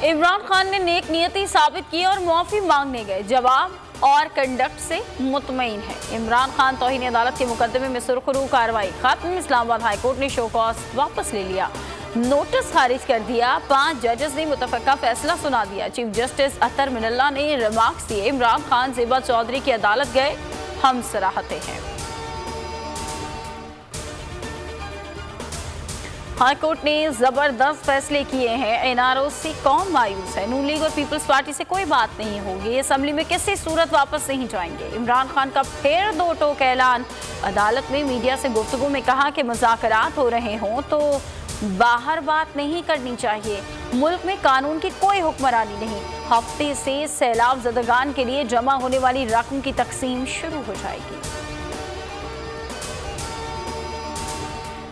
इमरान खान ने नेक नियति साबित की और माफी मांगने गए, जवाब और कंडक्ट से मुतमईन है। इमरान खान तौहीन अदालत के मुकदमे में सुरखरू कार्रवाई खत्म। इस्लामाबाद हाईकोर्ट ने शो कॉज वापस ले लिया, नोटिस खारिज कर दिया। 5 जजेस ने मुतफ़क्का फैसला सुना दिया। चीफ जस्टिस अतर मिनल्ला ने रिमार्क्स दिए। इमरान खान ज़ेबा चौधरी की अदालत गए, हम सराहते हैं। हाईकोर्ट ने जबरदस्त फैसले किए हैं। एनआरओ से कौन मायूस है? नून लीग और पीपल्स पार्टी से कोई बात नहीं होगी। असेंबली में किसी सूरत वापस नहीं जाएंगे। इमरान खान का फिर 2 टोक ऐलान। अदालत में मीडिया से गुफ्तगू में कहा कि मुज़ाकरात हो रहे हों तो बाहर बात नहीं करनी चाहिए। मुल्क में कानून की कोई हुक्मरानी नहीं। हफ्ते से सैलाब ज़दगान के लिए जमा होने वाली रकम की तकसीम शुरू हो जाएगी।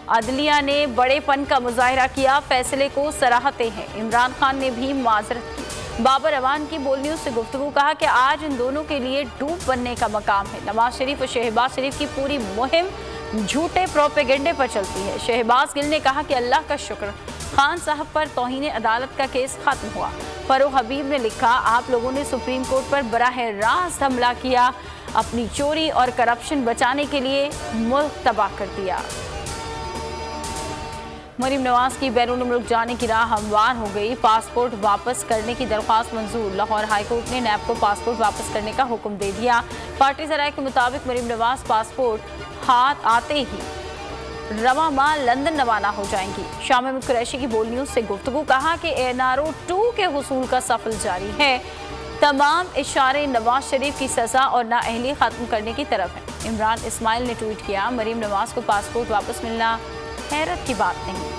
अदलिया ने बड़ेपन का मुजाहिरा किया, फैसले को सराहते हैं। इमरान खान ने भी माजरत की। बाबर अवान की बोल न्यूज़ से गुफ्तगू कहा कि आज इन दोनों के लिए डूब बनने का मकाम है। नवाज शरीफ और शहबाज शरीफ की पूरी मुहिम झूठे प्रोपेगेंडे पर चलती है। शहबाज गिल ने कहा कि अल्लाह का शुक्र, खान साहब पर तौहीन अदालत का केस खत्म हुआ। फरूख हबीब ने लिखा, आप लोगों ने सुप्रीम कोर्ट पर बराह रास्त हमला किया, अपनी चोरी और करप्शन बचाने के लिए मुल्क तबाह कर दिया। मरीम नवाज की बैरून मुल्क जाने की राह हमवार हो गई। पासपोर्ट वापस करने की दरख्वास्त मंजूर। लाहौर हाईकोर्ट ने नैब को पासपोर्ट वापस करने का हुक्म दे दिया। पार्टी ज़राए के मुताबिक मरीम नवाज पासपोर्ट हाथ आते ही रवा माह लंदन रवाना हो जाएंगी। शाह महमूद कुरैशी की बोल न्यूज़ से गुफ्तगू कहा कि एनआरओ 2 के हुसूल का सफल जारी है। तमाम इशारे नवाज शरीफ की सजा और नाअहली खत्म करने की तरफ है। इमरान इस्माइल ने ट्वीट किया, मरीम नवाज को पासपोर्ट वापस मिलना हैरत की बात नहीं।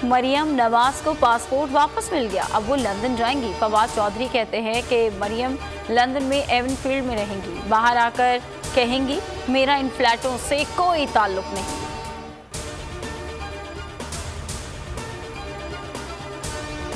मरियम नवाज को पासपोर्ट वापस मिल गया, अब वो लंदन जाएंगी। फवाद चौधरी कहते हैं कि मरियम लंदन में एवनफील्ड में रहेंगी। बाहर आकर कहेंगी, मेरा इन फ्लैटों से कोई ताल्लुक नहीं।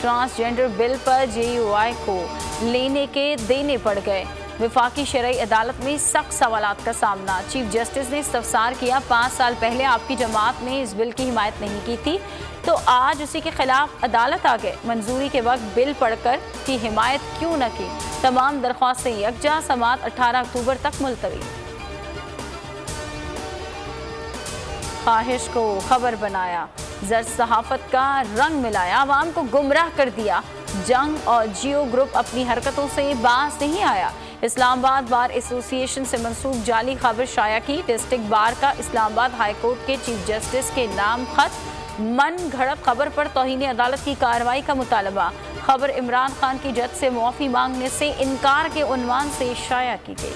ट्रांसजेंडर बिल पर जेयूआई को लेने के देने पड़ गए। वफाकी शरई अदालत में सख्त सवालात का सामना। चीफ जस्टिस ने इस्तफसार किया, 5 साल पहले आपकी जमात ने इस बिल की हिमायत नहीं की थी तो आज उसी के खिलाफ अदालत आ गए। मंजूरी के वक्त बिल पढ़कर की हिमायत क्यों न की? तमाम दरख्वास्तें यकजा, समात 18 अक्टूबर तक मुलतवी। ख्वाहिश को खबर बनाया, जर सहाफत का रंग मिलाया, आवाम को गुमराह कर दिया। जंग और जियो ग्रुप अपनी हरकतों से बाज नहीं आया। इस्लामाबाद बार एसोसिएशन से मंसूब जाली खबर शाया की। डिस्ट्रिक्ट बार का इस्लामाबाद हाईकोर्ट के चीफ जस्टिस के नाम खत। मन घड़त खबर पर तौहीन अदालत की कार्रवाई का मुतालबा। खबर इमरान खान की जज से मुआफ़ी मांगने से इनकार के उन्वान से शाया की गई।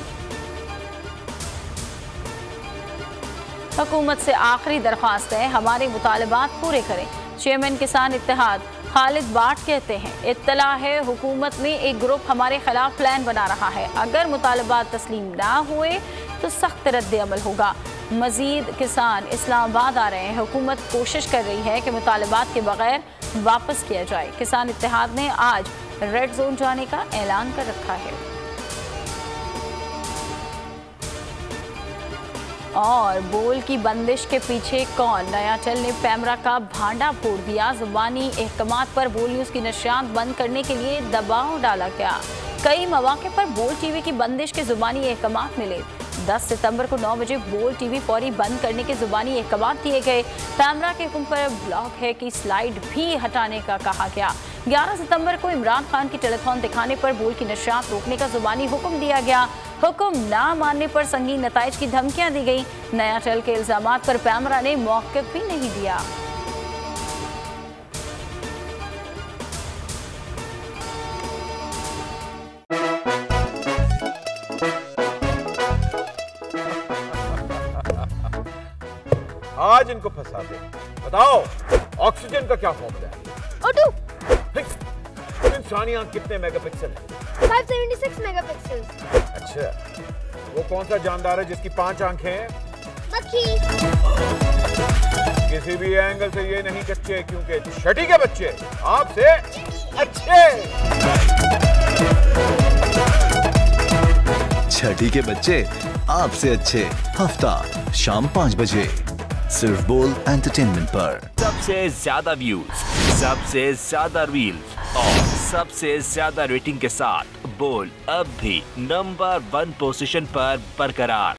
हुकूमत से आखिरी दरख्वास्त है, हमारे मुतालबात पूरे करें। चेयरमैन किसान इत्तेहाद खालिद बाट कहते हैं, इत्तला है हुकूमत में एक ग्रुप हमारे खिलाफ प्लान बना रहा है। अगर मुतालबात तस्लीम ना हुए तो सख्त रद्द अमल होगा। मजीद किसान इस्लामाबाद आ रहे हैं। हुकूमत कोशिश कर रही है कि मुतालबात के बगैर वापस किया जाए। किसान इत्तेहाद ने आज रेड जोन जाने का ऐलान कर रखा है। और बोल की बंदिश के पीछे कौन? नयाचल ने पैमरा का भांडा फोड़ दिया। जुबानी अहकामात पर बोल न्यूज़ की नशरियात बंद करने के लिए दबाव डाला गया। कई मौके पर बोल टीवी की बंदिश के जुबानी अहकामात मिले। 10 सितंबर को 9 बजे बोल टीवी फौरी बंद करने के जुबानी अहकामात दिए गए। पैमरा के हुक्म पर ब्लॉक है कि स्लाइड भी हटाने का कहा गया। 11 सितंबर को इमरान खान की टेलीथॉन दिखाने पर बोल की नशरियात रोकने का जुबानी हुक्म दिया गया। हुक्म ना मानने पर संगीन नताइज की धमकियां दी गई। नयाचल के इल्जामात पर पैमरा ने मौक़िफ़ भी नहीं दिया। आज इनको फंसा दे। बताओ ऑक्सीजन का क्या फॉर्मूला है? O2। इंसानी आंख कितने मेगापिक्सल है? 576 मेगापिक्सल। अच्छा, वो कौन सा जानदार है जिसकी 5 आंखें हैं? मक्खी। किसी भी एंगल से ये नहीं कच्चे, क्योंकि छठी के बच्चे आपसे अच्छे। छठी के बच्चे आपसे अच्छे। हफ्ता शाम 5 बजे। सिर्फ बोल एंटरटेनमेंट पर। सबसे ज्यादा व्यूज, सबसे ज्यादा रील्स और सबसे ज्यादा रेटिंग के साथ बोल अब भी नंबर 1 पोजीशन पर बरकरार।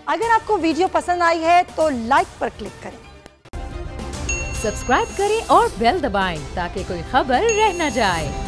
अगर आपको वीडियो पसंद आई है तो लाइक पर क्लिक करें, सब्सक्राइब करें और बेल दबाएं ताकि कोई खबर रह न जाए।